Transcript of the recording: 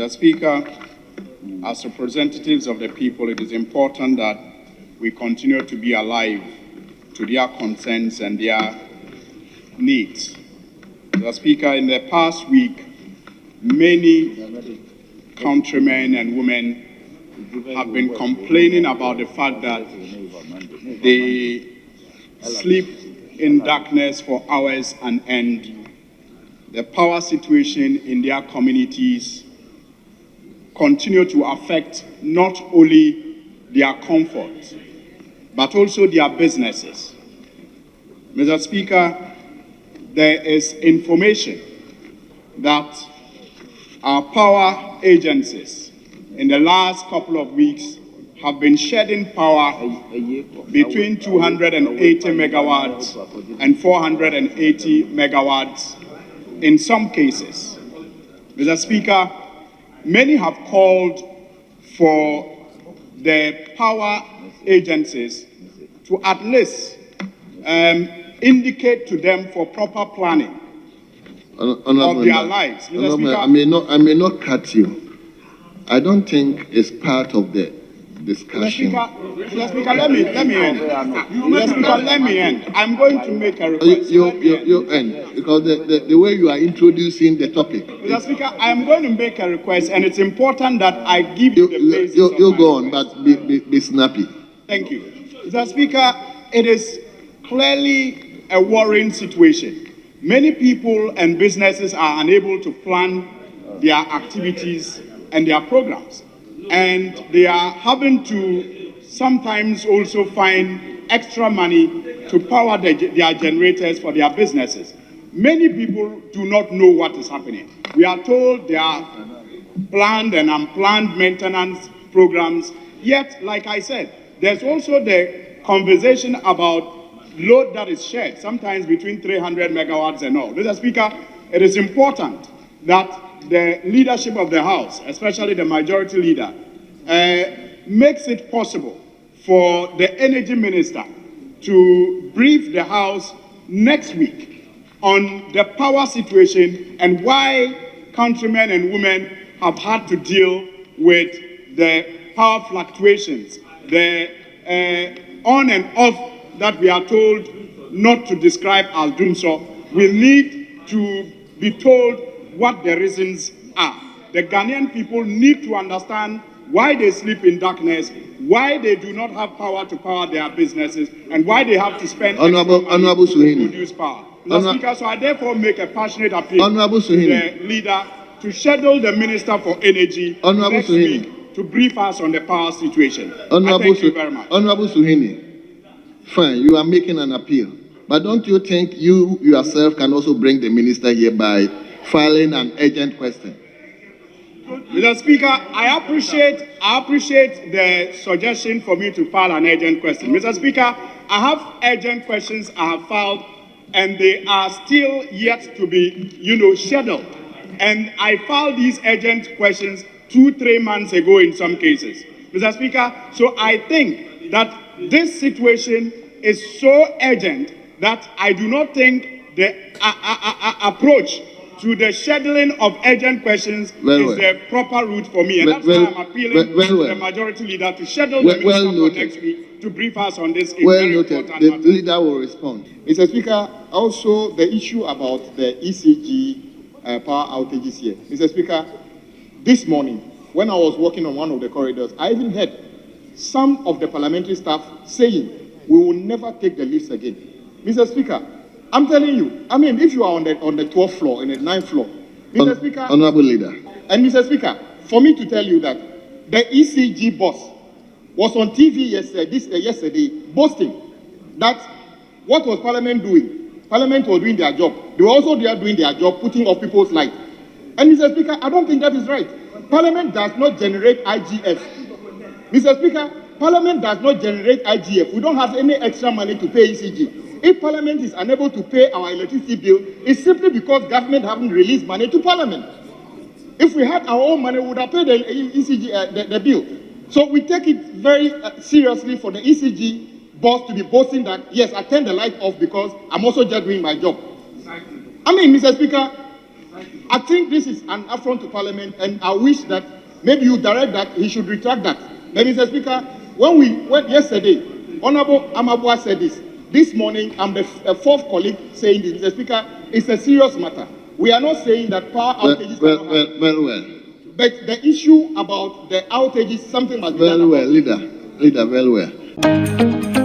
Mr. Speaker, as representatives of the people, it is important that we continue to be alive to their concerns and their needs. Mr. Speaker, in the past week, many countrymen and women have been complaining about the fact that they sleep in darkness for hours on end. The power situation in their communities continue to affect not only their comfort, but also their businesses. Mr. Speaker, there is information that our power agencies in the last couple of weeks have been shedding power between 280 megawatts and 480 megawatts in some cases. Mr. Speaker, many have called for the power agencies to at least indicate to them for proper planning of their lives. Mr. Speaker, I may not cut you. I don't think it's part of the discussion. Mr. Speaker, let me end. Mr. Speaker, let me end. I'm going to make a request. You end, because the way you are introducing the topic. Mr. Speaker, I am going to make a request, and it's important that I give you the basis of you my go on, request. but be snappy. Thank you. Mr. Speaker, it is clearly a worrying situation. Many people and businesses are unable to plan their activities and their programs. And they are having to sometimes also find extra money to power their generators for their businesses. Many people do not know what is happening. We are told there are planned and unplanned maintenance programs. Yet, like I said, there's also the conversation about load that is shared, sometimes between 300 megawatts and all. Mr. Speaker, it is important that the leadership of the House, especially the majority leader, makes it possible for the Energy Minister to brief the House next week on the power situation and why countrymen and women have had to deal with the power fluctuations, the on and off that we are told not to describe as doomsday. We need to be told what the reasons are. The Ghanaian people need to understand why they sleep in darkness, why they do not have power to power their businesses, and why they have to spend Honorable to produce power. Mr. Speaker, so I therefore make a passionate appeal to the leader to schedule the Minister for Energy next week to brief us on the power situation. Thank you very much. Honorable Suhini, fine, you are making an appeal, but don't you think you yourself can also bring the Minister here by filing an urgent question? Mr. Speaker, I appreciate the suggestion for me to file an urgent question. Mr. Speaker, I have urgent questions I have filed, and they are still yet to be, scheduled. And I filed these urgent questions 2-3 months ago in some cases. Mr. Speaker, so I think that this situation is so urgent that I do not think the approach to the scheduling of urgent questions is the proper route for me. And that's why I'm appealing to the majority leader to schedule the Minister for next week to brief us on this. Well noted. The leader will respond. Mr. Speaker, also the issue about the ECG power outages here. Mr. Speaker, this morning, when I was walking on one of the corridors, I even heard some of the parliamentary staff saying, we will never take the lifts again. Mr. Speaker, I'm telling you, if you are on the 12th floor and the 9th floor, Mr. Speaker, Honorable Leader. And Mr. Speaker, for me to tell you that the ECG boss was on TV yesterday boasting that what was Parliament doing? Parliament was doing their job. They were also there doing their job, putting off people's lights. And Mr. Speaker, I don't think that is right. Parliament does not generate IGF. Mr. Speaker, Parliament does not generate IGF. We don't have any extra money to pay ECG. If Parliament is unable to pay our electricity bill, it's simply because government haven't released money to Parliament. If we had our own money, we would have paid the ECG, the bill. So we take it very seriously for the ECG boss to be boasting that, yes, I turned the light off because I'm also just doing my job. Mr. Speaker, I think this is an affront to Parliament, and I wish that maybe you direct that he should retract that. But Mr. Speaker, when we went yesterday, Honorable Amabua said this. This morning, I'm the fourth colleague saying this. Mr. Speaker, it's a serious matter. We are not saying that power outages cannot happen. Very well. But the issue about the outages, something must be done. Very well, leader, very well.